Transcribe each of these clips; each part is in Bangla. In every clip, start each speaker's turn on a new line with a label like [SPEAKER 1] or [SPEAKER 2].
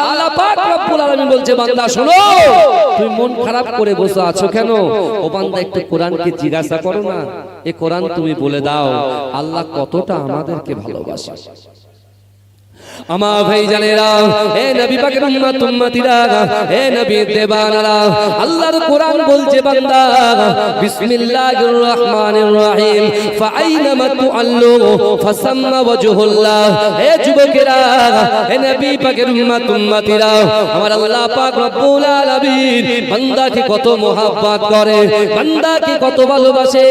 [SPEAKER 1] আল্লাহ পাক রব্বুল আলামিন বলছে বান্দা শোনো তুমি মন খারাপ করে বসে আছো কেন ও বান্দা একটু কোরআনকে জিজ্ঞাসা করো না এই কোরআন তুমি বলে দাও আল্লাহ কতটা আমাদেরকে ভালোবাসে আমার ভাই জানেরা হে নবী পাকের উম্মত উম্মতিরা হে নবী দেবানারা আল্লাহর কোরআন বলছে বান্দা বিসমিল্লাহির রহমানির রহিম ফাআইনামা তুআল্লু ফাসাম্মা ওয়াজহুল্লাহ হে যুবকেরা হে নবী পাকের উম্মত উম্মতিরা আমার আল্লাহ পাক রব্বুল আলামিন বান্দাকে কত মোহাব্বত করে বান্দাকে কত ভালোবাসে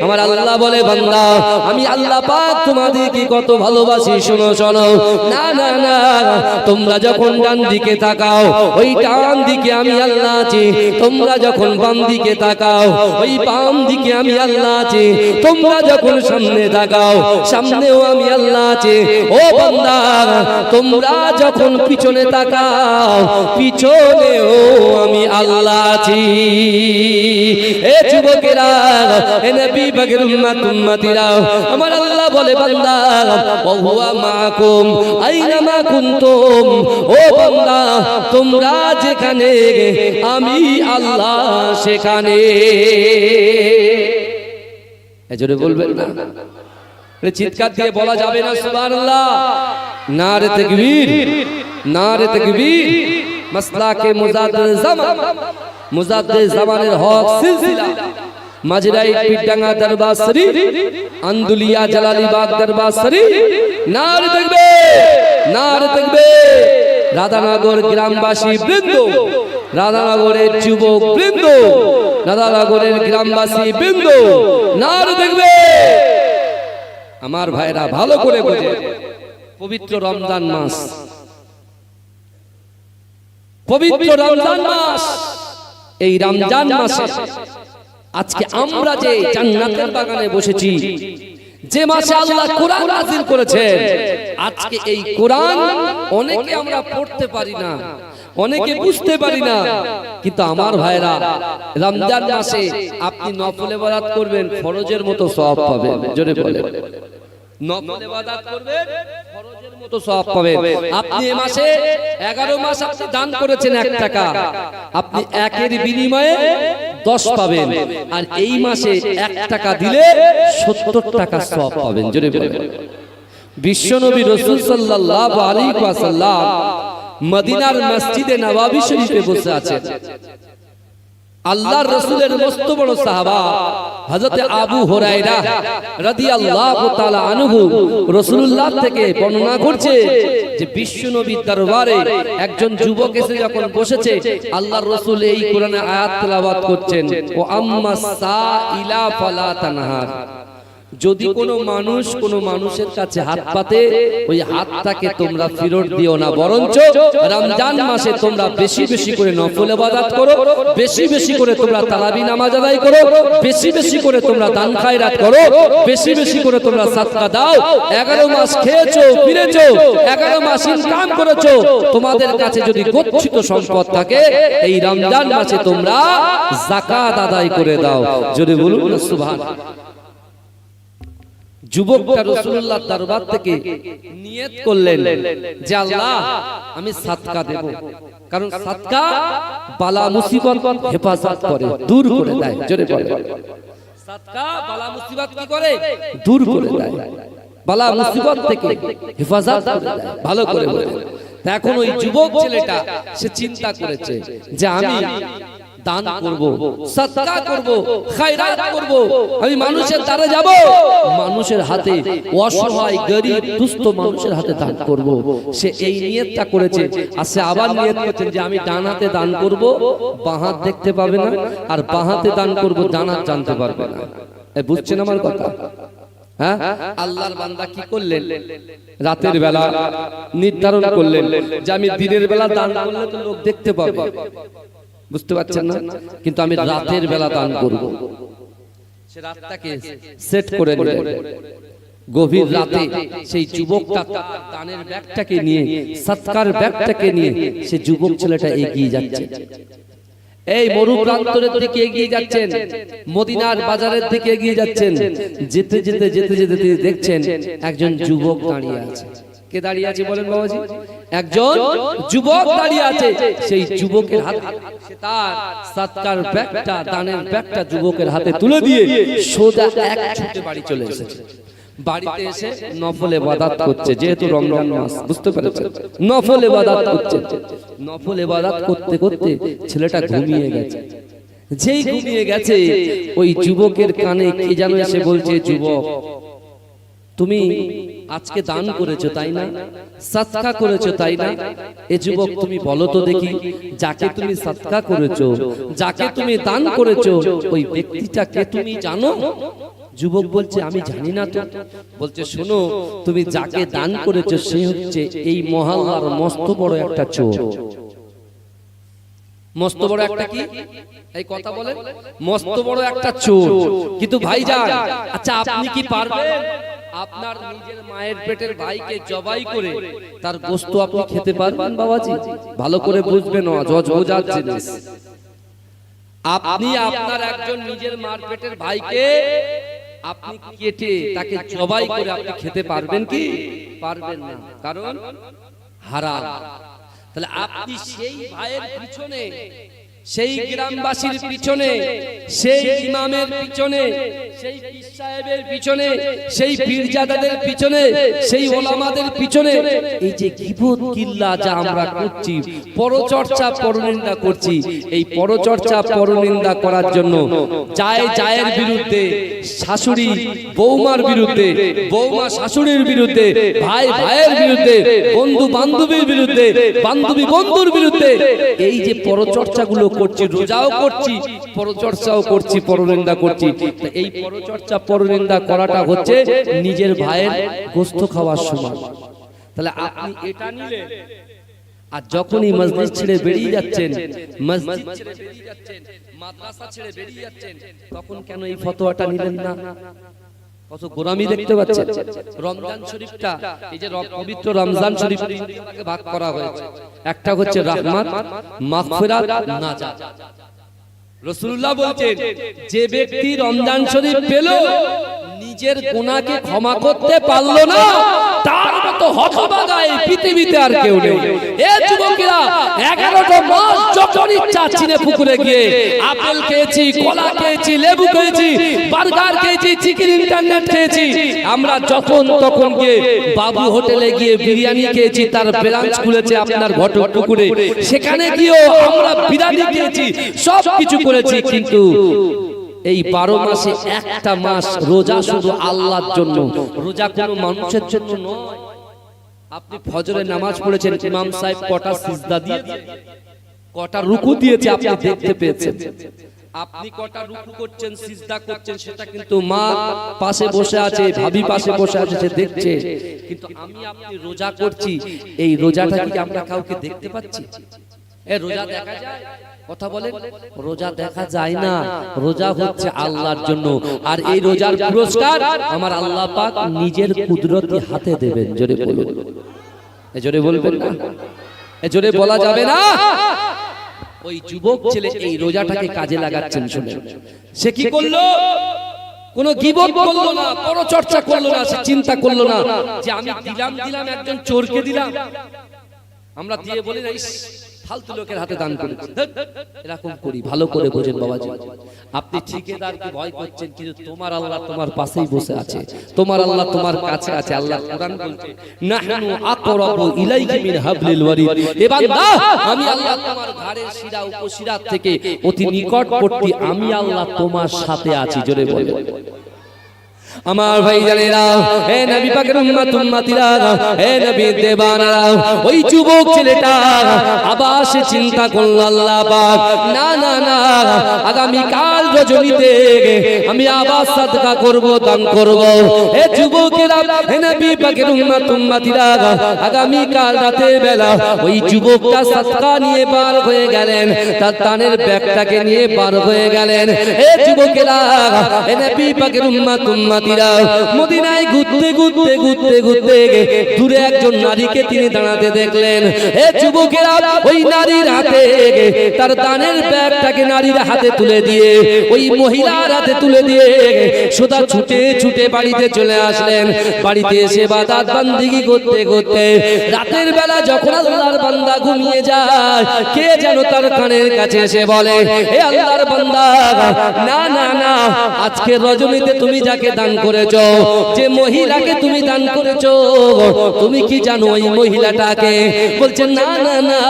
[SPEAKER 1] আমার আল্লাহ বলে বান্দা আমি আল্লাহ পাক তোমাদেরকে কত ভালোবাসি শোনো শোনো না না না তোমরা যখন ডান দিকে তাকাও ওই ডান দিকে আমি আল্লাহ আছি তোমরা যখন বাম দিকে তাকাও ওই বাম দিকে আমি আল্লাহ আছি তোমরা যখন সামনে তাকাও সামনেও আমি আল্লাহ আছি ও বান্দা তোমরা যখন পিছনে তাকাও পিছনেও আমি আল্লাহ আছি এ যুবকেরা এ নবী পাকের উম্মত উম্মতিরা আমার আল্লাহ বলে বান্দা ওয়া হুয়া মাআকুম আইনামা কুনতুম ও বান্দা তোমরা যেখানে আমি আল্লাহ সেখানে এজোরে বলবেন না চিৎকার দিয়ে বলা যাবে না সুবহানাল্লাহ নারে তাকবীর নারে তাকবীর মাসলাকে মুজাদ্দিদ জামানের হক সিলসিলা মাজরাই পিডাঙ্গা দরবার শরীফ আন্দুলিয়া জালালিবাগ দরবার শরীফ নারে তাকবীর রাধানগর গ্রামবাসী বৃন্দ রাধানগরের যুবক বৃন্দ রাধানগরের গ্রামবাসী বৃন্দ নারে তাকবীর আমার ভাইরা ভালো করে বোঝে পবিত্র রমজান মাস পবিত্র রমজান মাস এই রমজান মাসে আজকে আমরা যে জান্নাতের বাগানে বসেছি যে মাসে আল্লাহ কোরআন নাযিল করেছেন আজকে এই কোরআন অনেকে আমরা পড়তে পারি না অনেকে বুঝতে পারি না কিন্তু আমার ভাইরা রমজান মাসে আপনি নফল ইবাদত করবেন ফরজের মতো সওয়াব পাবেন জোরে বলেন নফল ইবাদত করবেন ফরজের মতো সওয়াব পাবেন আপনি এই মাসে 11 মাস আপনি দান করেছেন 1 টাকা আপনি একের বিনিময়ে 10 পাবেন আর এই মাসে 1 টাকা দিলে 70 টাকা সওয়াব পাবেন জোরে বলেন বিশ্বনবী রাসূল সাল্লাল্লাহু আলাইহি ওয়াসাল্লাম মদিনার মসজিদে নববী শরীফে বসে আছেন আল্লাহর রাসূলের মস্ত বড় সাহাবা হযরত আবু হুরায়রা রাদিয়াল্লাহু তাআলা আনহু রাসূলুল্লাহ থেকে বর্ণনা করছে যে বিশ্বনবীর দরবারে একজন যুবক এসে যখন বসেছে আল্লাহর রাসূল এই কোরআনের আয়াত তেলাওয়াত করছেন ও আম্মাস সাইলা ফালা তানহার যদি কোনো মানুষের কাছে হাত পাতে ওই হাতটাকে তোমরা ফেরত দিও না বরঞ্চ রমজান মাসে তোমরা বেশি বেশি করে নফল ইবাদত করো বেশি বেশি করে তোমরা তারাবি নামাজ আদায় করো বেশি বেশি করে তোমরা দান খায়রাত করো বেশি বেশি করে তোমরা সাদকা দাও 11 মাস খেয়েছো ফিরেছো 11 মাস ইনকাম করেছো তোমাদের কাছে যদি গচ্ছিত সম্পদ থাকে এই রমজান মাসে তোমরা যাকাত আদায় করে দাও যদি বলুন না সুবহানাল্লাহ যুবকটা রাসূলুল্লাহর দরবার থেকে নিয়ত করলেন যে আল্লাহ আমি সাদকা দেব কারণ সাদকা বালা মুসিবত হেফাজত করে দূর করে দেয় জোরে বলেন সাদকা বালা মুসিবত কি করে দূর করে দেয় বালা মুসিবত থেকে হেফাজত করে দেয় ভালো করে বলেন এখন ওই যুবক ছেলেটা সে চিন্তা করেছে যে আমি দান করব সাদকা করব খায়রাত করব আমি মানুষের দ্বারে যাব মানুষের হাতে অসহায় গরীব দুস্থ মানুষের হাতে দান করব সে এই নিয়তটা করেছে আর সে আবার নিয়ত করেছে যে আমি ডান হাতে দান করব বাঁ হাত দেখতে পাবে না আর বাঁ হাতে দান করব ডান হাত জানতে পারবে না বুঝছেন আমার কথা হ্যাঁ আল্লাহর বান্দা কি করলেন রাতের বেলা নির্ধারণ করলেন যে আমি দিনের বেলা দান করলে তো লোক দেখতে পাবে বুঝতে পারছেন না কিন্তু আমি রাতের বেলা দান করব সে রাতটাকে সেট করে নিলেন গভীর রাতে সেই যুবকটা দানের ব্যাগটাকে নিয়ে সৎকার ব্যাগটাকে নিয়ে সে যুবক ছেলেটা এগিয়ে যাচ্ছে এই মরু প্রান্তরের দিকে এগিয়ে যাচ্ছেন মদিনার বাজারের দিকে এগিয়ে যাচ্ছেন যেতে যেতে যেতে যেতে দেখছেন একজন যুবক দাঁড়িয়ে আছে কে দাঁড়িয়ে আছে বলেন বাবাজি একজন যুবক দাঁড়িয়ে আছে, সেই যুবকের হাতে তার সাদকার ব্যাগটা, দানের ব্যাগটা যুবকের হাতে তুলে দিয়ে সোজা এক ছুটে বাড়ি চলে এসেছে। বাড়িতে এসে নফল ইবাদত করছে, যেহেতু রমজান মাস, বুঝতে পেরেছেন, নফল ইবাদত করছে। নফল ইবাদত করতে করতে ছেলেটা ঘুমিয়ে গেছে। যেই ঘুমিয়ে গেছে, ওই যুবকের কানে কে যেন এসে বলছে, যুবক তুমি আজকে দান করেছো তাই না, সাদকা করেছো তাই না? এ যুবক তুমি বলো তো দেখি, যাকে তুমি সাদকা করেছো, যাকে তুমি দান করেছো, ওই ব্যক্তিটাকে তুমি জানো? যুবক বলছে আমি জানি না তো। বলছে শোনো, তুমি যাকে দান করেছো সে হচ্ছে এই মহল্লার মস্ত বড় একটা চোর। মস্ত বড় একটা কি, এই কথা বলেন, মস্ত বড় একটা চোর। কিন্তু ভাইজান, আচ্ছা আপনি কি পারবেন আপনার নিজের মায়ের পেটের ভাইকে জবাই করে তার গোশত আপনি খেতে পারবেন? বাবাজি ভালো করে বুঝবেন, বোঝার জিনিস। আপনি আপনার একজন নিজের মার পেটের ভাইকে আপনি কেটে তাকে জবাই করে আপনি খেতে পারবেন কি? পারবেন না, কারণ হারাম। তাহলে আপনি সেই ভাইয়ের পিছনে, সেই গ্রামবাসীর পিছনে, সেই ইমামের পিছনে, সেই পীর সাহেবের পিছনে, সেই পীরজাদাদের পিছনে, সেই ওলামাদের পিছনে এই যে গীবত কিল্লা যা আমরা করছি, পরচর্চা পরনিন্দা করছি, এই পরচর্চা পরনিন্দা করার জন্য জায়ের বিরুদ্ধে, শাশুড়ি বৌমার বিরুদ্ধে, বৌমা শাশুড়ির বিরুদ্ধে, ভাই ভাইয়ের বিরুদ্ধে, বন্ধু বান্ধবীর বিরুদ্ধে, বান্ধবী বন্ধুর বিরুদ্ধে এই যে পরচর্চাগুলো করছি, রোজাও করছি, পরচর্চাও করছি, পরনিন্দা করছি। এই পরচর্চা পরনিন্দা করাটা হচ্ছে নিজের ভাইয়ের গোশত খাওয়ার সমান। তাহলে আপনি এটা নিলেন, আর যখনই মসজিদ ছেড়ে বেরিয়ে যাচ্ছেন, মসজিদ ছেড়ে বেরিয়ে যাচ্ছেন, মাদ্রাসা ছেড়ে বেরিয়ে যাচ্ছেন, তখন কেন এই ফতোয়াটা নিলেন না? কত গোরামি দেখতে পাচ্ছেন। রমজান শরীফটা, এই যে পবিত্র রমজান শরীফ তিনটাকে ভাগ করা হয়েছে। একটা হচ্ছে রাহমাত, মাগফিরাত, নাজাত। রাসূলুল্লাহ বলছেন, যে ব্যক্তি রমজান শরীফ পেল, নিজের গুনাহকে ক্ষমা করতে পারলো না, তার মতো হতভাগা এই পৃথিবীতে আর কেউ নেই। এ যুবকেরা, 11টা মাস যখন ইচ্ছা চিনে পুকুরে গিয়ে আপেল খেয়েছি, কলা খেয়েছি, লেবু খেয়েছি, বার্গার খেয়েছি, চিকেন ইন্টারনেট খেয়েছি, আমরা যখন তখন গিয়ে বাবু হোটেলে গিয়ে বিরিয়ানি খেয়েছি, তার ব্রাঞ্চ খুলেছে আপনার ঘটক পুকুরে, সেখানে গিয়েও আমরা বিরিয়ানি খেয়েছি, সব কিছু করেছি। কিন্তু এই 12 মাসে একটা মাস রোজা শুধু আল্লাহর জন্য, রোজা কোনো মানুষের জন্য নয়। আপনি ফজরের নামাজ পড়েছেন, ইমাম সাহেব কটা সিজদা দিয়েছে, কটা রুকু দিয়েছে আপনি দেখতে পেয়েছেন। আপনি কটা রুকু করছেন, সিজদা করছেন, সেটা কিন্তু মা পাশে বসে আছে, ভাবি পাশে বসে আছে, সে দেখছে। কিন্তু আমি আপনি রোজা করছি, এই রোজাটা কি আমরা কাউকে দেখতে পাচ্ছি? রোজা দেখা যায়? কথা বলেন, রোজা দেখা যায় না। রোজা হচ্ছে আল্লাহর জন্য, আর এই রোজার পুরস্কার আমার আল্লাহ পাক নিজের কুদরতি হাতে দেবেন। জোরে বলুন, জোরে বলবেন না, জোরে বলা যাবে না। ওই যুবক ছেলে এই রোজাটাকে কাজে লাগাচ্ছেন। শুনে সে কি করলো? কোনো গীবত করলো না, পরচর্চা করলো না, সে চিন্তা করলো না যে আমি দিলাম একজন চোরকে দিলাম। আমরা দিয়ে বলি না, ফালতু লোকের হাতে দান করেছি, এরকম করি। ভালো করে বোঝেন বাবাজি, আপনি ঠিকাদারকে ভয় করছেন, কিন্তু তোমার আল্লাহ তোমার পাশেই বসে আছে, তোমার আল্লাহ তোমার কাছে আছে। আল্লাহ কোরআন বলছে, নাহনু আকরাবু ইলাইহি মিন হাবলিল ওয়ারিদ। এ বান্দা, আমি আল্লাহ তোমার ঘাড়ের শিরা উপশিরা থেকে অতি নিকটবর্তী, আমি আল্লাহ তোমার সাথে আছি। জোরে বলেন আমার ভাই জানেরা, হে নবী পাকের উম্মতিরা, হে নবী দেবানারা, ওই যুবক ছেলেটা আবার সে চিন্তা করল, আল্লাহ পাক না না না, আগামী কাল রজনীতে আমি আবার সাদকা করব, দান করব। হে যুবকেরা, হে নবী পাকের উম্মতিরা, আগামী কাল রাতের বেলা ওই যুবকটা সাদকা নিয়ে বার হয়ে গেলেন, তার দানের ব্যাগটাকে নিয়ে বার হয়ে গেলেন। হে যুবকেরা, হে নবী পাকের উম্মতিরা, বান্দিরা মদিনায় ঘুরতে ঘুরতে ঘুরতে ঘুরতে দূরে একজন নারীকে তিনি দাঁড়াতে দেখলেন। এ যুবকেরা, ওই নারীর হাতে তার দানের ব্যাগটাকে নারীর হাতে তুলে দিয়ে, ওই মহিলার হাতে তুলে দিয়ে সোজা ছুটে ছুটে বাড়িতে চলে আসলেন। বাড়িতে এসে ইবাদত বান্দিগি করতে করতে রাতের বেলা যখন আল্লাহর বান্দা ঘুমিয়ে যায়, কে যেন তার কানের কাছে এসে বলে, হে আল্লাহর বান্দা, না না না, আজকে রজনীতে তুমি যাকে দান করেছো, যে মহিলাকে তুমি দান করেছো, তুমি কি জানো ওই মহিলাটাকে? বলছে না না না,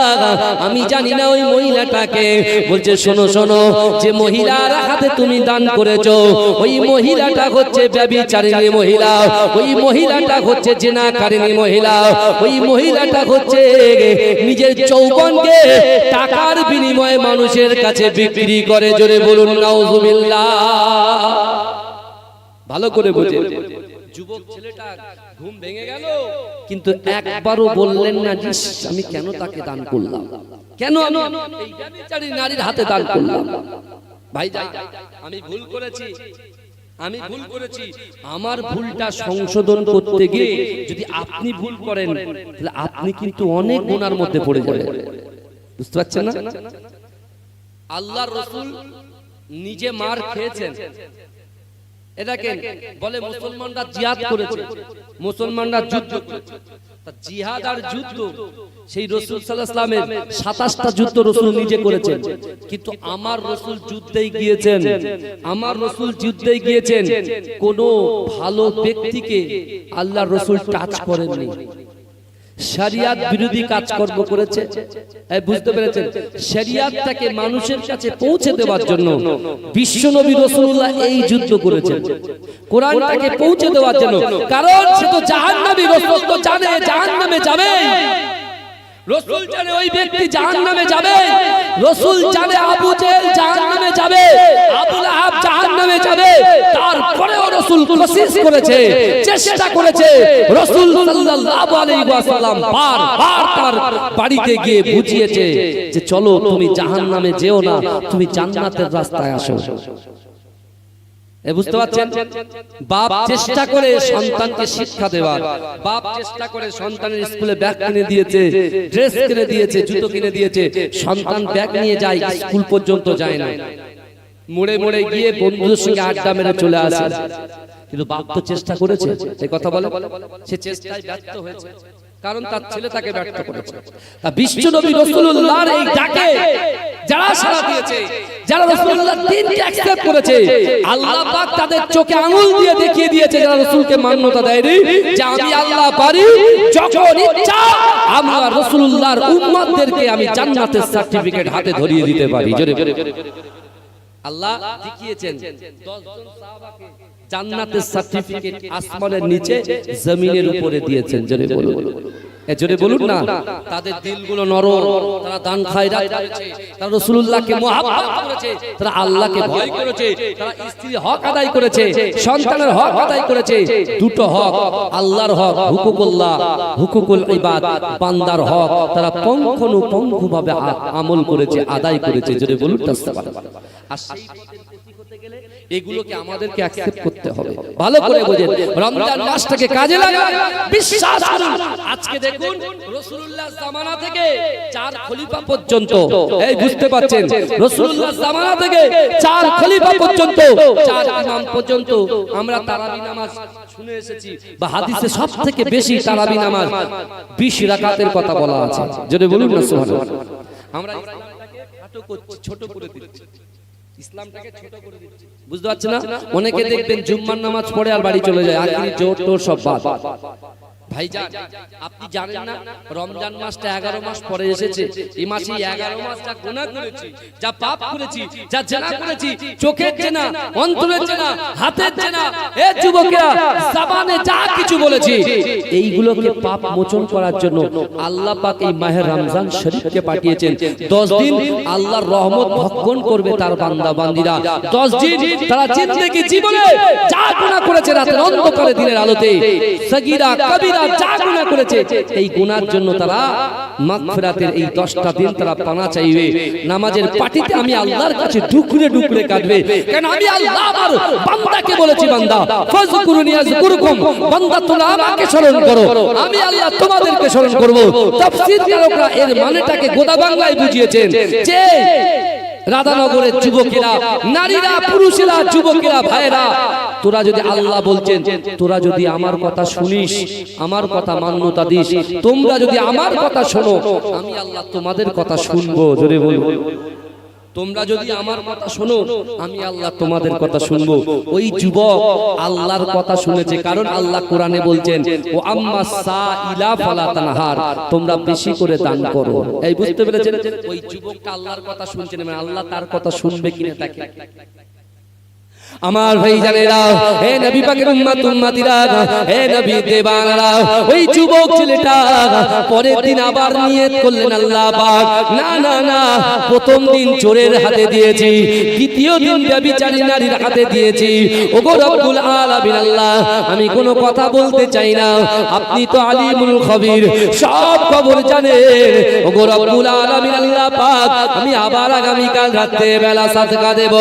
[SPEAKER 1] আমি জানি না ওই মহিলাটাকে। বলছে শোনো শোনো, যে মহিলার হাতে তুমি দান করেছো, ওই মহিলাটা হচ্ছে ব্যভিচারিণী মহিলা, ওই মহিলাটা হচ্ছে জিনাকারিণী মহিলা, ওই মহিলাটা হচ্ছে নিজের যৌবনকে টাকার বিনিময়ে মানুষের কাছে বিক্রি করে। জোরে বলুন নাউজুবিল্লাহ। ভালো করে বুঝে, যুবক ছেলেটা ঘুম ভেঙে গেল, কিন্তু একবারও বললেন না যে আমি কেন তাকে দান করলাম, কেন আমি এই ব্যভিচারী নারীর হাতে দান করলাম। ভাইজান, আমি ভুল করেছি, আমি ভুল করেছি। আমার ভুলটা সংশোধন করতে গিয়ে যদি আপনি ভুল করেন, তাহলে আপনি কিন্তু অনেক গুনার মধ্যে পড়ে যাবেন। বুঝতে পারছেন না? আল্লাহর রাসূল নিজে মার খেয়েছেন। এটাকে বলে মুসলমানরা জিহাদ করেছে, মুসলমানরা যুদ্ধ করেছে। তা জিহাদ আর যুদ্ধ, সেই রাসূল সাল্লাল্লাহু আলাইহি ওয়াসাল্লামের 27টা যুদ্ধ রাসূল নিজে করেছেন, কিন্তু আমার রাসূল যুদ্ধেই গিয়েছেন, আমার রাসূল যুদ্ধেই গিয়েছেন, কোন ভালো ব্যক্তিকে আল্লাহর রাসূল টাচ করেননি। শরিয়াত বিরোধী কাজকর্ম করেছে। বুঝতে পেরেছেন? শরিয়াতটাকে মানুষের কাছে পৌঁছে দেওয়ার জন্য বিশ্বনবী রাসূলুল্লাহ এই যুদ্ধ করেছেন, কোরআনটাকে পৌঁছে দেওয়ার জন্য। কারণ সে তো জাহান্নামী, রাসূল তো জানে জাহান্নামে যাবে, রাসূল জানে ওই ব্যক্তি জাহান্নামে যাবে, রাসূল জানে আবু জেহেল জাহান্নামে যাবে, আবু লাহাব জাহান্নামে যাবে। তারপরেও রাসূল কোশিশ করেছে, চেষ্টা করেছে। রাসূল সাল্লাল্লাহু আলাইহি ওয়াসাল্লাম বারবার তার বাড়িতে গিয়ে বুঝিয়েছে যে চলো, তুমি জাহান্নামে যেও না, তুমি জান্নাতের রাস্তায় আসো। বুঝতে পারছেন? বাপ চেষ্টা করে সন্তানকে শিক্ষা দেওয়ার, বাপ চেষ্টা করে সন্তানের স্কুলে ব্যাগ কিনে দিয়েছে, ড্রেস কিনে দিয়েছে, জুতো কিনে দিয়েছে, সন্তান ব্যাগ নিয়ে যায়, স্কুল পর্যন্ত যায় না, মোড়ে মোড়ে গিয়ে বন্ধুদের সঙ্গে আড্ডা মেরে চলে আসে। কিন্তু বাপ তো চেষ্টা করেছে, এই কথা বলে, সে চেষ্টায় ব্যর্থ হয়েছে, কারণ তার ছেলে তাকে ব্যর্থ করেছে। বিশ্বনবী রাসূলুল্লাহর এই ডাকে যারা সাড়া দিয়েছে, যারা রাসূলুল্লাহর দ্বীনকে অ্যাকসেপ্ট করেছে, আল্লাহ পাক তাদের চোখে আঙুল দিয়ে দেখিয়ে দিয়েছে, যারা রাসূলকে মান্যতা দেয়নি, যে আমি আল্লাহ পারি যখন ইচ্ছা আমরা রাসূলুল্লাহর উম্মতদেরকে আমি জান্নাতের সার্টিফিকেট হাতে ধরিয়ে দিতে পারি। জোরে আল্লাহ দেখিয়েছেন 10 জন সাহাবাকে জান্নাতের সার্টিফিকেট আসমানের নিচে জমিনের উপরে দিয়েছেন। জোরে বলুন, জোরে বলুন না। তাদের দিলগুলো নরম, তারা দান খায়রাত করেছে, তারা রাসূলুল্লাহকে মুহাব্বত করেছে, তারা আল্লাহকে ভয় করেছে, তারা স্ত্রীর হক আদায় করেছে, সন্তানের হক আদায় করেছে। দুটো হক, আল্লাহর হক হুকুকুল্লাহ, হুকুকুল ইবাদ, বান্দার হক, তারা পঙ্খানুপঙ্খভাবে আমল করেছে, আদায় করেছে। জোরে বলুন তাসবিহ। আর সেই গেলে এগুলোকে আমাদেরকে অ্যাকসেপ্ট করতে হবে। ভালো করে বুঝেন, রমজান মাসটাকে কাজে লাগান, বিশ্বাস করুন। আজকে দেখুন রাসূলুল্লাহর জামানা থেকে 4 খলিফা পর্যন্ত, এই বুঝতে পারছেন, রাসূলুল্লাহর জামানা থেকে 4 খলিফা পর্যন্ত, 4 ইমাম পর্যন্ত আমরা তারাবি নামাজ শুনে এসেছি, বা হাদিসে সবথেকে বেশি তারাবি নামাজ 20 রাকাতের কথা বলা আছে। জোরে বলুন না সুবহানাল্লাহ। আমরা ইসলামটাকে ছোট করে দিচ্ছি, ইসলামটাকে ছোট করে দিচ্ছি। বুঝতে পারছেন না? অনেকে দেখবেন জুম্মার নামাজ পড়ে আর বাড়ি চলে যায়, আখেরি জোর টোর সব বাদ। ভাইজান, আপনি জানেন না রমজান মাসটা 11 মাস পরে এসেছে। এই মাসে 11 মাস যা গুনাহ করেছি, যা পাপ করেছি, যা জেনা করেছি, চোখের জেনা, অন্তরের জেনা, হাতের জেনা, এ যুবকেরা জবানে যা কিছু বলেছি, এইগুলোকে পাপ মোচন করার জন্য আল্লাহ পাক এই মাহে রমজান শরীফকে পাঠিয়েছেন। 10 দিন আল্লাহর রহমত ভক্ষণ করবে তার বান্দা বান্দীরা। 10 দিন তারা জিন্দেগি জীবনে যা গুনাহ করেছে রাতের অন্ধকারে দিনের আলোতে, সগীরা কবিরা যা গুনাহ করেছে এই গুনার জন্য তারা মাগফিরাতের এই 10টা দিন তারা পানা চাইবে। নামাজের পাটিতে আমি আল্লাহর কাছে ডুকরে ডুকরে কাঁদবে, কারণ আমি আল্লাহ আমার বান্দাকে বলেছি, বান্দা ফাযকুরুনি আযকুরকুম, বান্দা তোমরা আমাকে স্মরণ করো, আমি আল্লাহ তোমাদেরকে স্মরণ করব। তাফসীরকারকরা এর মানেটাকে গোদা বাংলায় বুঝিয়েছেন যে রাধানগরের যুবকেরা, নারীরা, পুরুষেরা, যুবকেরা, ভাইরা, তোরা যদি আল্লাহ বলছেন, তোরা যদি আমার কথা শুনিস, আমার কথা মান্যতা দিস, তোমরা যদি আমার কথা শোনো, আমি আল্লাহ তোমাদের কথা শুনবো। জোরে বলবো, তোমরা যদি আমার কথা শোনো, আমি আল্লাহ তোমাদের কথা শুনবো। ওই যুবক আল্লাহর কথা শুনেছে, কারণ আল্লাহ কোরআনে বলছেন, ও আম্মা সাইলা ফালা তানহার, তোমরা বেশি করে দান করো। এই বুঝতে পেরেছেন, ওই যুবকটা আল্লাহর কথা শুনছেন, মানে আল্লাহ তার কথা শুনবে কিনা তাকে। আমার ভাই জানেরা, হে নবী পাকের উম্মত উম্মতিরা, হে নবী দেবানরা, ওই যুবক ছেলেটা পরের দিন আবার নিয়ত করলেন আল্লাহ পাক, না না না, প্রথম দিন চোরের হাতে দিয়েছি, দ্বিতীয় দিন ব্যভিচারী নারীর হাতে দিয়েছি, ওগো রব্বুল আলামিন আল্লাহ, আমি কোনো কথা বলতে চাই না, আপনি তো আলিমুল খবীর, সব খবর জানেন, ওগো রব্বুল আলামিন আল্লাহ পাক, আমি আবার আগামী কাল রাতে বেলা সাদকা দেব,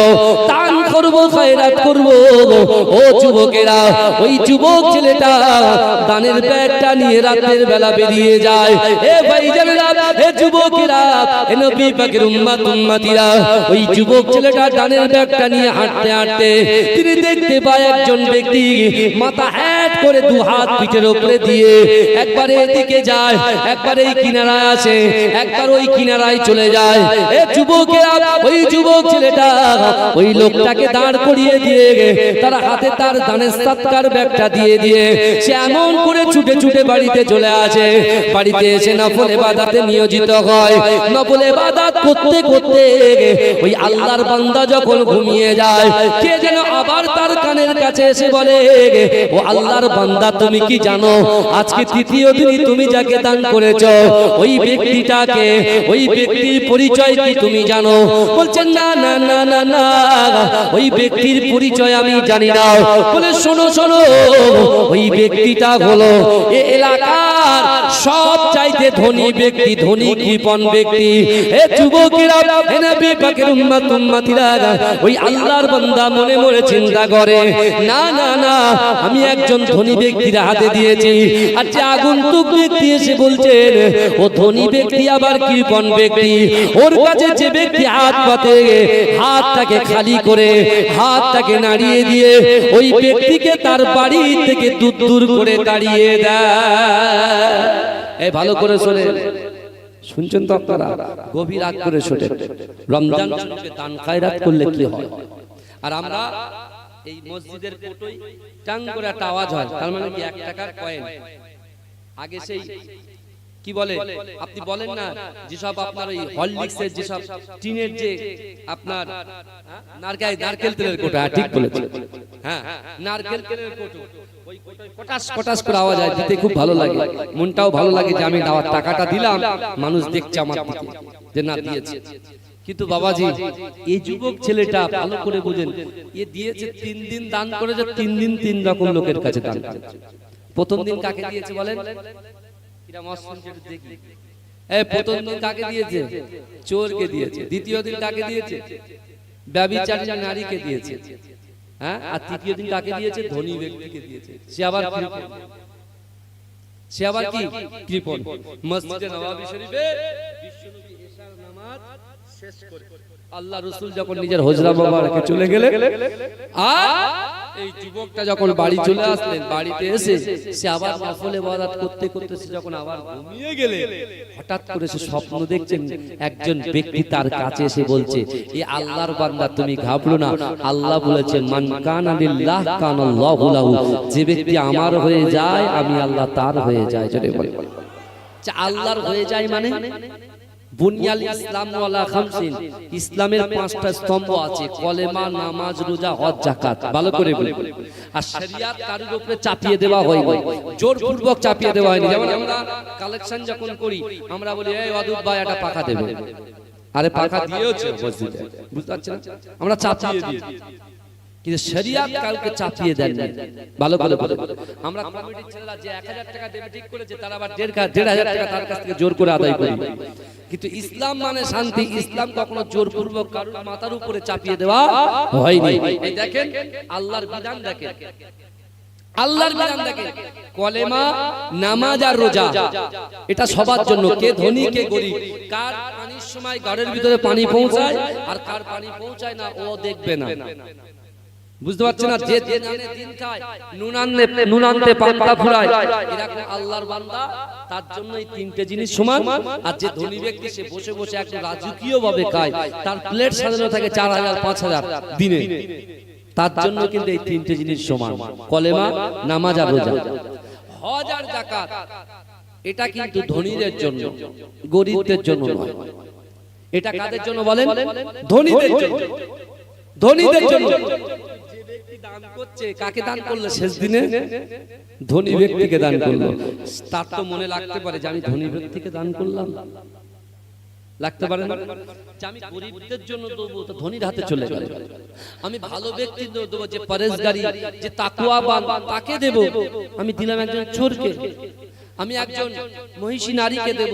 [SPEAKER 1] দান করব, খায়রাত করব। ও যুবকেরা, ওই যুবক ছেলেটা দানের ব্যাগটা নিয়ে রাতের বেলা বেরিয়ে যায়। এ ভাইজানেরা, এ যুবকেরা, এ নবী পাকের উম্মত উম্মতিরা, ওই যুবক ছেলেটা দানের ব্যাগটা নিয়ে হাঁটতে হাঁটতে তিনি দেখতে পায় একজন ব্যক্তি মাথা হ্যাট করে দু হাত পিঠের উপরে দিয়ে একবার এদিকে যায়, একবার এই কিনারায় আসে, একবার ওই কিনারায় চলে যায়। এ যুবকেরা, ওই যুবক ছেলেটা ওই লোকটাকে দাঁড় করিয়ে দিয়ে তার হাতে তার দানের সৎকার ব্যাগটা দিয়ে সে এমন করে ছুটে ছুটে বাড়িতে চলে আসে। বাড়িতে এসে নফল ইবাদতে নিয়োজিত হয়। নফল ইবাদত করতে করতে ওই আল্লাহর বান্দা যখন ঘুমিয়ে যায়, কে যেন আবার তার কানের কাছে এসে বলে, ও আল্লাহর বান্দা, তুমি কি জানো আজকে তৃতীয় দিনই তুমি যাকে দান করেছো, ওই ব্যক্তিটাকে, ওই ব্যক্তির পরিচয় কি তুমি জানো? বলছেন না না না না না, ওই ব্যক্তির পরিচয় আমি জানি না। বলে শোনো শোনো, ওই ব্যক্তিটা হলো এই এলাকার সব চাইতে ধনী ব্যক্তি, ধনী কৃপণ ব্যক্তি। এ যুবকেরা, এ নবী পাকের উম্মত উম্মতিরা, ওই আল্লাহর বান্দা মনে মনে চিন্তা করে, না না না, আমি একজন ধনী ব্যক্তির হাতে দিয়েছি, আর যে আগন্তুক ব্যক্তি এসে বলছেন ও ধনী ব্যক্তি আবার কৃপণ ব্যক্তি, ওর কাছে যে ব্যক্তি হাত পাতে, হাতটাকে খালি করে হাতটাকে নাড়িয়ে দিয়ে ওই ব্যক্তিকে তার বাড়ি থেকে দূর দূর করে তাড়িয়ে দেয়। এই ভালো করে শুনে শুনছেন তো আপনারা, গভীর রাগ করে শোনেন। রমজান শরীফে দান খায়রাত করলে কি হয়? আর আমরা এই মসজিদের কোটোই টাং করে একটা আওয়াজ হয়, তার মানে কি 1 টাকার কয়েন। আগে সেই কি বলে, আপনি বলেন না যেসব আপনার ওই হরলিক্সের যেসব টিনের যে আপনার নারকেল তেলের কোটা, ঠিক বলেছেন, হ্যাঁ নারকেল তেলের কোটো, ওই কোটোয় কটাস কটাস করে আওয়াজ হয়, দিতে খুব ভালো লাগে, মনটাও ভালো লাগে যে আমি টাকাটা দিলাম, মানুষ দেখছে আমার দিকে যে না দিয়েছে। কিন্তু বাবাজি, এই যুবক ছেলেটা ভালো করে বুঝেন, এ দিয়েছে 3 দিন দান করে, যে 3 দিন 3 রকম লোকের কাছে দান করেছে। প্রথম দিন কাকে দিয়েছে বলেন? প্রথম দিন কাকে দিয়েছে? চোরকে দিয়েছে। দ্বিতীয় দিন কাকে দিয়েছে? ব্যভিচারী নারীকে দিয়েছে। হ্যাঁ, আর তৃতীয় দিন কাকে দিয়েছে? ধনী ব্যক্তিকে দিয়েছে। সে আবার কি কৃপণ। মসজিদে নববী শরীফে বিশ্বনবী এশার নামাজ শেষ করে আল্লাহ রাসূল যখন নিজের হুজরা মোবারকে চলে গেলেন, আর এই যুবকটা যখন বাড়ি চলে আসলেন, বাড়িতে এসে সে আবার নফল ইবাদত করতে করতে সে যখন আবার ঘুমিয়ে গেলে, হঠাৎ করে সে স্বপ্ন দেখছেন একজন ব্যক্তি তার কাছে এসে বলছে, এই আল্লাহর বান্দা তুমি ঘাবড়ো না, আল্লাহ বলেছেন মান কানা লিল্লাহ কানাল্লাহু লাহু, যে ব্যক্তি আমার হয়ে যায় আমি আল্লাহ তার হয়ে যায়। জোরে বলে, যে আল্লাহর হয়ে যায় মানে বুনিয়াল ইসলাম ওয়ালা খামসিন, ইসলামের 5টা স্তম্ভ আছে, কলেমা, নামাজ, রোজা, হজ, যাকাত। ভালো করে বলুন। আর শরিয়াত কারোর উপরে চাপিয়ে দেওয়া হয়নি, জোরপূর্বক চাপিয়ে দেওয়া হয়নি। যেমন আমরা কালেকশন যখন করি, আমরা বলি এই ওয়াদুদ ভাই একটা পাখা দেবে, আরে পাখা দিয়েছে মসজিদে, বুঝতে পারছেন না, আমরা চাপিয়ে দিই। কিন্তু শরিয়াত কাউকে চাপিয়ে দেন না। ভালো করে বলে, আমরা কমিটির ছেলেরা যে 1000 টাকা দেবে ঠিক করেছে, তারা আবার 1500 টাকা তার কাছ থেকে জোর করে আদায় করি। কিন্তু ইসলাম মানে শান্তি। ইসলাম কখনো জোরপূর্বক কারোর মাথার উপরে চাপিয়ে দেওয়া হয়নি। এই দেখেন আল্লাহর বিধান, দেখেন আল্লাহর বিধান দেখেন, কলেমা, নামাজ আর রোজা, এটা সবার জন্য। কে ধনী কে গরিব, কার পানির সময় ঘরের ভিতরে পানি পৌঁছায় আর কার পানি পৌঁছায় না ও দেখবে না। বুঝতে পারছেন না? যে দিন খায় নুন আনতে পান্তা ফুরায়, এরকম আল্লাহর বান্দা, তার জন্য এই তিনটে জিনিস সমান। আর যে ধনী ব্যক্তি সে বসে বসে একটু রাজকীয় ভাবে খায়, তার প্লেট সাজানো থাকে 4000 5000 দিনে, তার জন্য কিন্তু এই তিনটে জিনিস সমান, কলেমা, নামাজ আর রোজা। হজ আর যাকাত এটা কিন্তু ধনীদের জন্য, গরিবদের জন্য নয়। এটা কাদের জন্য বলেন? ধনীদের জন্য। ধনীদের জন্য। যে ব্যক্তি দান করছে, কাকে দান করলো শেষ দিনে? ধনী ব্যক্তিকে দান করলো। তার তো মনে লাগতে পারে যে আমি ধনী ব্যক্তিকে দান করলাম, লাগতে পারে না যে আমি গরিবদের জন্য দেবো, তো ধনীর হাতে চলে গেল। আমি ভালো ব্যক্তির জন্য দেবো, যে পরেশগারী, যে তাকওয়াবান, তাকে দেব। আমি দিলাম একজন চোরকে। আমি একজন মহিষী নারীকে দেব,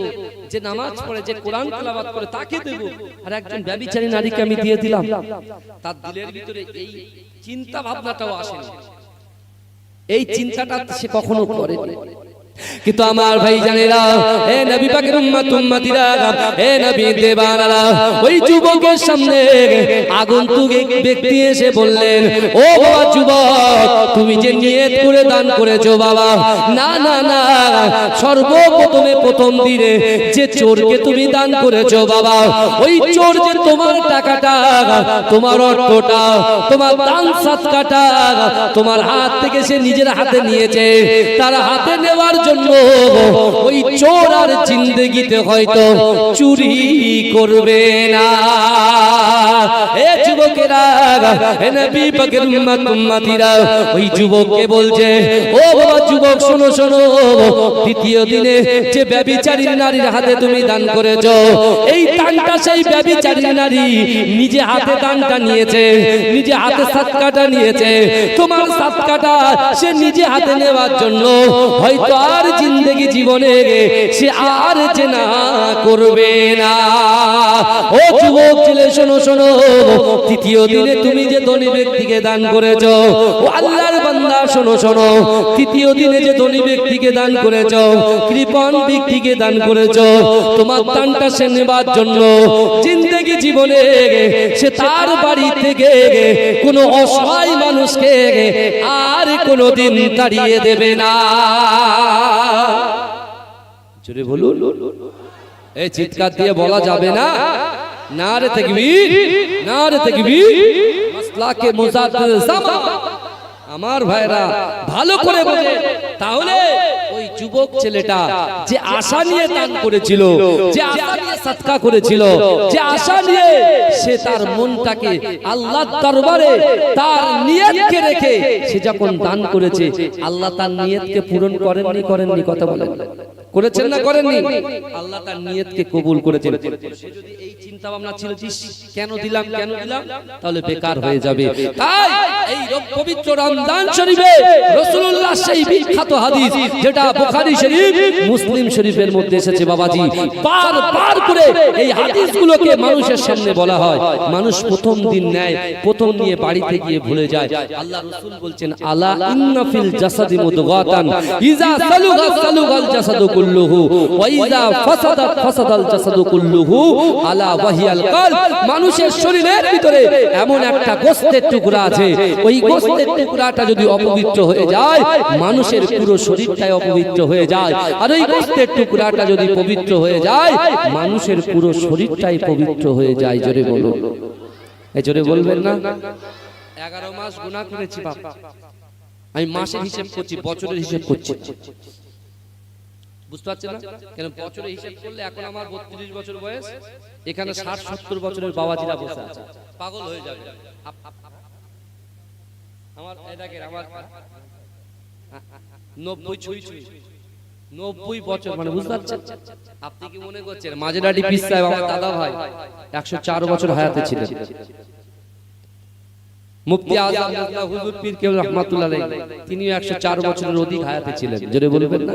[SPEAKER 1] যে নামাজ পড়ে, যে কোরআন তেলাওয়াত করে, তাকে দেব। আর একজন ব্যভিচারী নারীকে আমি দিয়ে দিলাম। তার দিলের ভিতরে এই চিন্তা ভাবনাটাও আসে না, এই চিন্তাটা সে কখনো করেনি। কিন্তু আমার ভাই জানেরা, হে নবী পাকের উম্মত উম্মতিরা, হে নবী দেবানারা, ওই যুবকের সামনে আগন্তুক এক ব্যক্তি এসে বললেন, ও বাবা যুবক, তুমি যে নিয়ত করে দান করেছো বাবা, না না না, সর্বপ্রথমে প্রথম দিনে যে চোরকে তুমি দান করেছো বাবা, ওই চোর যে তোমার টাকাটা, তোমার অর্থটা, তোমার দান সাদকাটা তোমার হাত থেকে সে নিজের হাতে নিয়েছে, তার হাতে নেওয়ার জন্য ওই চোর আর জিন্দেগিতে হয়তো চুরি করবে না। এ যুবকেরা, হে নবী পাকের উম্মত উম্মতিরা, ওই যুবককে বলছে, ও বাবা যুবক শোনো শোনো, দ্বিতীয় দিনে যে ব্যভিচারী নারীর হাতে তুমি দান করেছো, এই দানটা সেই ব্যভিচারী নারী নিজে হাতে দানটা নিয়েছে, নিজে হাতে সাদকাটা নিয়েছে। তোমার সাদকাটা সে নিজে হাতে নেওয়ার জন্য হয়তো আর জিন্দেগি জীবনে সে আর জেনা করবে না। ও যুবক ছেলে শোনো শোনো, তৃতীয় দিনে তুমি যে ধনী ব্যক্তিকে দান করেছো, ও আল্লাহর বান্দা শোনো শোনো, তৃতীয় দিনে যে ধনী ব্যক্তিকে দান করেছো, কৃপণ ব্যক্তিকে দান করেছো, তোমার দানটা সে নেবার জন্য জিন্দেগি জীবনে সে তার বাড়ি থেকে কোনো অসহায় মানুষকে আর কোনোদিন তাড়িয়ে দেবে না। জোরে বলুন, এই চিৎকার দিয়ে বলা যাবে না, নারে তাকবীর, নারে তাকবীর, মাসলাকে মুজাদ্দিদ জামা। আমার ভাইরা ভালো করে বলে, তাহলে ওই যুবক ছেলেটা যে আশা নিয়ে দান করেছিল, যে আশা নিয়ে সাদকা করেছিল, যে আশা নিয়ে সে তার মনটাকে আল্লাহর দরবারে তার নিয়তকে রেখে সে যখন দান করেছে, আল্লাহ তার নিয়তকে পূরণ করেননি? করেননি? কথা বলেন, করেছেন না করেননি? আল্লাহ তার নিয়তকে কবুল করেছেন। সে যদি এই চিন্তা ভাবনা ছিল যে কেন দিলাম কেন দিলাম, তাহলে বেকার হয়ে যাবে। তাই এই পবিত্র রমজান শরীফে রাসূলুল্লাহ সেই বিখ্যাত হাদিস, যেটা বুখারী শরীফ, মুসলিম শরীফের মধ্যে এসেছে, বাবাজি বারবার করে এই হাদিসগুলোকে মানুষের সামনে বলা হয়। মানুষ প্রথম দিন নেয়, প্রথম নিয়ে বাড়িতে গিয়ে ভুলে যায়। আল্লাহ রাসূল বলছেন, আলা ইন্না ফিল জাসাদি মুদগাতান ইজা সালুগা সালুগাল জাসাদু কুল্লুহু ওয়া ইজা ফাসাদাত ফাসাদাল জাসাদু কুল্লুহু আলা ওয়াহিয়াল কলব। মানুষের শরীরের ভিতরে এমন একটা গোশতের টুকরা আছে, ওই গোশতের টুকরাটা যদি অপবিত্র হয়ে যায়, মানুষের পুরো শরীরটাই অপবিত্র হয়ে যায়। আর ওই গোশতের টুকরাটা যদি পবিত্র হয়ে যায়, মানুষের পুরো শরীরটাই পবিত্র হয়ে যায়। জোরে বলুন, এই জোরে বলবেন না? 11 মাস গুনাহ করেছি বাপ, আমি মাসের হিসাব করছি, বছরের হিসাব করছি। বুঝতে পারছেন না? কেন বছরে হিসাব করলে এখন আমার 32 বছর বয়স, এখানে 60-70 বছরের বাবাজিরা বসে আছে, পাগল হয়ে যাবে। আমার এটাকে আমার 90 বছর, মানে বুঝতে পারছেন? আপনি কি মনে করছেন মাঝেরাটি পীর সাহেব আমার দাদা ভাই 104 বছর হায়াতে ছিলেন? মুফতি আযম আল্লাহ হুজুর পীর কেবল রাহমাতুল্লাহ আলাইহি তিনিও 104 বছরের অধিক হায়াতে ছিলেন, জোরে বলবেন না?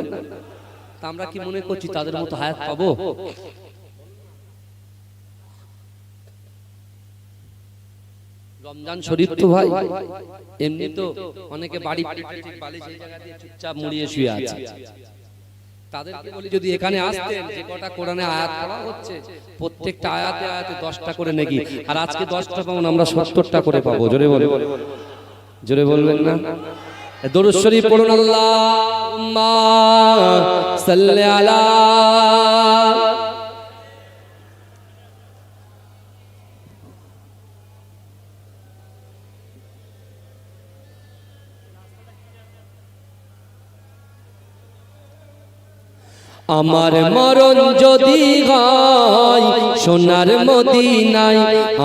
[SPEAKER 1] তা আমরা কি মনে করছি তাদের মতো হায়াত পাবো? রমজান শরীফ তো ভাই এমনি তো অনেকে বাড়ি ঠিক বালিশ এই জায়গা দিয়ে চুপচাপ মুড়িয়ে শুয়ে আছে, তাদেরকে বলি যদি এখানে আসতেন, যে কটা কোরআনে আয়াত পড়া হচ্ছে প্রত্যেকটা আয়াতে আয়াতে 10টা করে নাকি, আর আজকে 10টা পাবো না, আমরা 70টা করে পাবো, জোরে বলবেন? জোরে বলবেন না? দরুদ শরীফ পড়ুন, আল্লাহুম্মা সাল্লি আলা। আমার মরণ যদি হয় সোনার মদিনায়,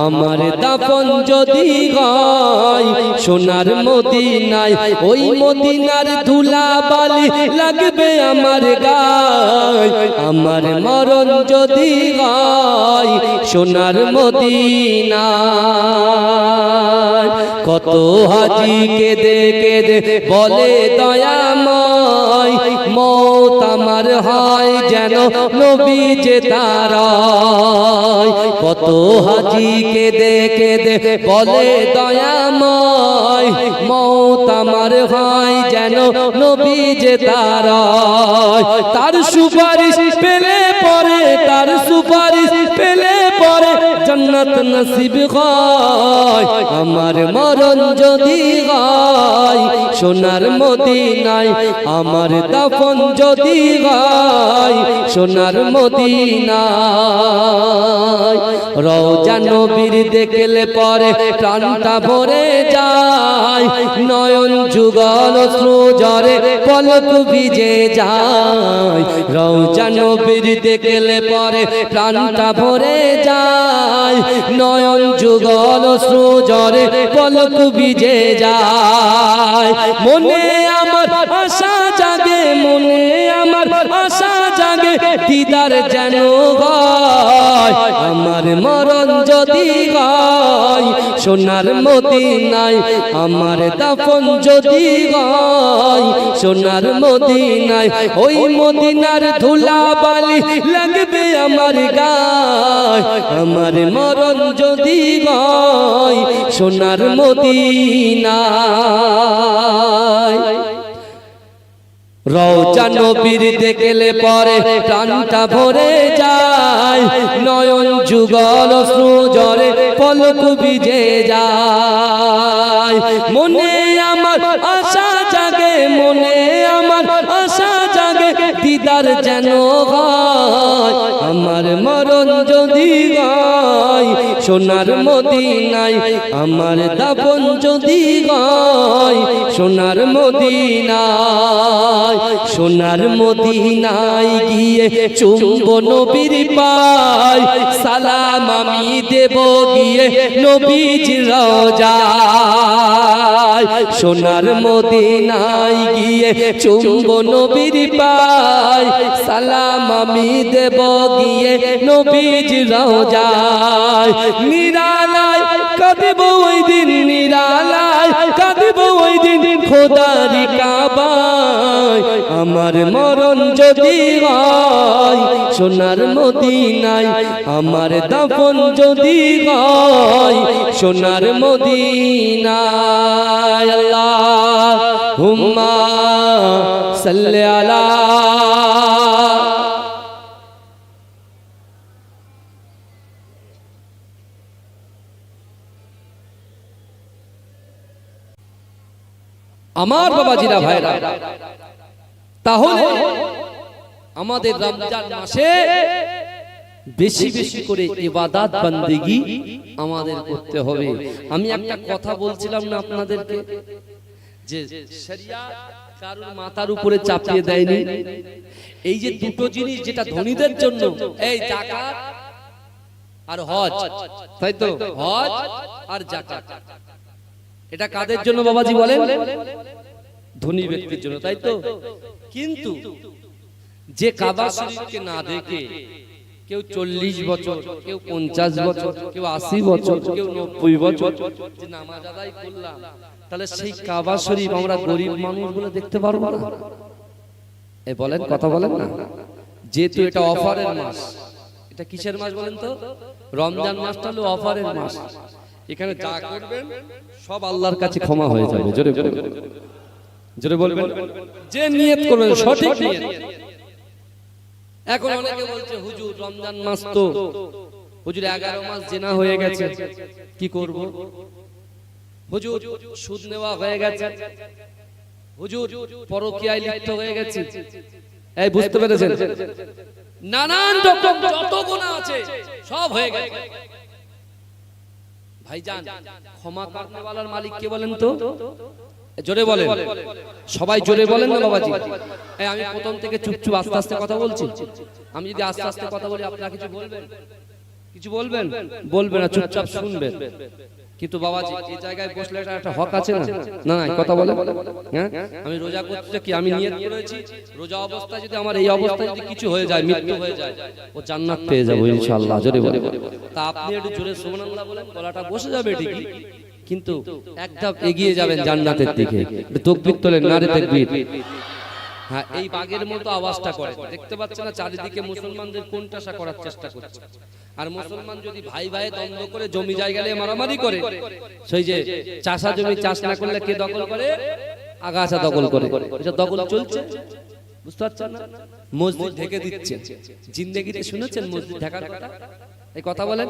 [SPEAKER 1] আমার দাফন যদি হয় সোনার মদিনায়, ওই মদিনার ধুলা বালি লাগবে আমার গায়। আমার মরণ যদি হয় সোনার মদিনায়, কত হাজি কেঁদে কেঁদে বলে দয়াময়, মওত আমার হয় যেন নবী যে তারায়। কত হাজি কেঁদে কেঁদে বলে দয়াময়, মওত আমার হয় যেন নবী যে তারায়। তার সুপারিশ পেলে পরে, তার সুপারিশ পেলে পরে জান্নাত নসিব হয়। আমার মরণ যদি হয় সোনার মদিনায়, আমার দাফন যদি হয় সোনার মদিনায়। রওজা নবীর দেখলে পরে প্রাণটা ভরে যায়, নয়ন যুগল অশ্রু ঝরে পলক ভিজে যায়। রওজা নবীর দেখলে পরে প্রাণটা ভরে যায়, নয়ন যুগল অশ্রু ঝরে পলক ভিজে যায়। মনে আমার আশা জাগে, মনে আমার আশা জাগে, দিদার যেন হয়। আমার মরণ যদি হয় সোনার মদিনায়, আমার দাফন যদি হয় সোনার মদিনায়, ওই মদিনার ধুলা বালি লাগবে আমার গায়। আমার মরণ যদি হয় সোনার মদিনায়। রওজা নবীর দেখলে পরে প্রাণটা ভরে যায়, নয়ন যুগল অশ্রু ঝরে পলক ভিজে যায়। মনে আমার আশা জাগে, মনে আমার আশা জাগে, দিদার যেন হয়। আমার মরণ যদি হয় সোনার মদিনায়, আমার দাফন যদি হয় সোনার মদিনায়। সোনার মদিনায় গিয়ে চুম্ব নবীর পায়, সালাম আমি দেব গিয়ে নবীজির রওজায়। সোনার মদিনায় গিয়ে চুম্ব নবীর পায়, সালাম আমি দেব গিয়ে নবীজির রওজায়। নিরালায় কাঁদব ওই দিন, নিরালায় কাঁদব ওই দিন খোদার কাবায়। আমার মরণ যদি হয় সোনার মদিনায়, আমার দাফন যদি হয় সোনার মদিনায়। আল্লাহুম্মা সাল্লি আলা। আমার বাবাজিরা ভাইরা, তাহলে আমাদের রমজান মাসে বেশি বেশি করে ইবাদত বন্দেগী আমাদের করতে হবে। আমি একটা কথা বলছিলাম না আপনাদেরকে, যে শরিয়াত কারুর মাথার উপরে চাপিয়ে দেয়নি। এই যে দুটো জিনিস যেটা ধনীদের জন্য, এই যাকাত আর হজ, তাই তো? হজ আর যাকাত, এটা কাদের জন্য বাবাজি বলেন? ধনী ব্যক্তির জন্য, তাই তো? কিন্তু যে কাবা শরীফকে না দেখে কেউ 40 বছর, কেউ 50 বছর, কেউ 80 বছর, কেউ 90 বছর যে নামাজ আদায় করলাম, তাহলে সেই কাবা শরীফ আমরা গরিব মানুষগুলো দেখতে পারবো না? এই বলেন, কথা বলেন না। যেহেতু এটা অফারের মাস, এটা কিসের মাস বলেন তো? রমজান মাসটা হলো অফারের মাস। এখানে যা করবেন সব আল্লাহর কাছে ক্ষমা হয়ে যাবে। জোরে বলবেন, জোরে বলবেন, যে নিয়ত করবেন সঠিক নিয়ত। এখন অনেকে বলছে হুজুর রমজান মাস তো হুজুর 11 মাস জেনা হয়ে গেছে, কি করব? হুজুর সুদ নেওয়া হয়ে গেছে, হুজুর পরকীয়ায় লিপ্ত হয়ে গেছে। এই বুঝতে পেরেছেন? নানান রকম যত গুনাহ আছে সব হয়ে গেছে। ভাইজান, ক্ষমা করনে ওয়ালার মালিক কে বলেন তো? জোরে বলেন, সবাই জোরে বলেন না বাবাজি। আমি প্রথম থেকে চুপচুপ আস্তে আস্তে কথা বলছি। আমি যদি আস্তে আস্তে কথা বলি আপনারা কিছু বলবেন? কিছু বলবেন? বলবেন না, চুপচাপ শুনবেন। কিন্তু বাবাজি এই জায়গায় বসলে একটা হক আছে না? না না, কথা বলে। হ্যাঁ, আমি রোজা করতে কি আমি নিয়ত করেছি রোজা অবস্থায় যদি আমার এই অবস্থায় যদি কিছু হয়ে যায়, মৃত্যু হয়ে যায়, ও জান্নাত পেয়ে যাবো ইনশাআল্লাহ। জোরে বলে। তা আপনি একটু জোরে সুবহানাল্লাহ বলেন, গলাটা বসে যাবে ঠিকই, কিন্তু এক ধাপ এগিয়ে যাবেন জান্নাতের দিকে। তাকবীর তোলেন, নারে তাকবীর। হ্যাঁ, এই বাগের মতো আওয়াজটা করে। দেখতে পাচ্ছেন না চারিদিকে মুসলমানদের কোণঠাসা করার চেষ্টা করছে। আর মুসলমান যদি ভাই ভাই দ্বন্দ্ব করে জমি জায়গা নিয়ে মারামারি করে, সেই যে চাষা জমি চাষ না করলে কে দখল করে? আগাছা দখল করে। এটা দখল চলছে, বুঝতে পারছেন না? মসজিদ ঢেকে দিচ্ছে। জিন্দেগিতে শুনেছেন মসজিদ ঢাকার কথা? এই কথা বলেন।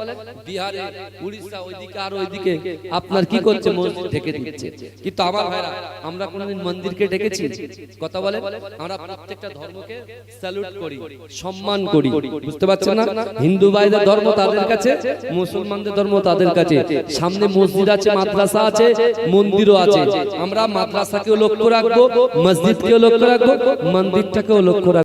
[SPEAKER 1] বিহারে, উড়িষ্যা, ওইদিকে আর ওইদিকে আপনার কি করছে? মসজিদ ঢেকে দিচ্ছে। কিন্তু আমার ভাইরা, আমরা কোনদিন মন্দিরকে ডেকেছি? কথা বলেন। আমরা প্রত্যেকটা ধর্মকে স্যালুট করি, সম্মান করি, বুঝতে পারছেন না? হিন্দু ভাইদের ধর্ম তাদের কাছে, মুসলমানদের ধর্ম তাদের কাছে। সামনে মসজিদ আছে, মাদ্রাসা আছে, মন্দিরও আছে। আমরা মাদ্রাসাকেও লক্ষ্য রাখবো, মসজিদকেও লক্ষ্য রাখবো, মন্দিরটাকেও লক্ষ্য রাখবো।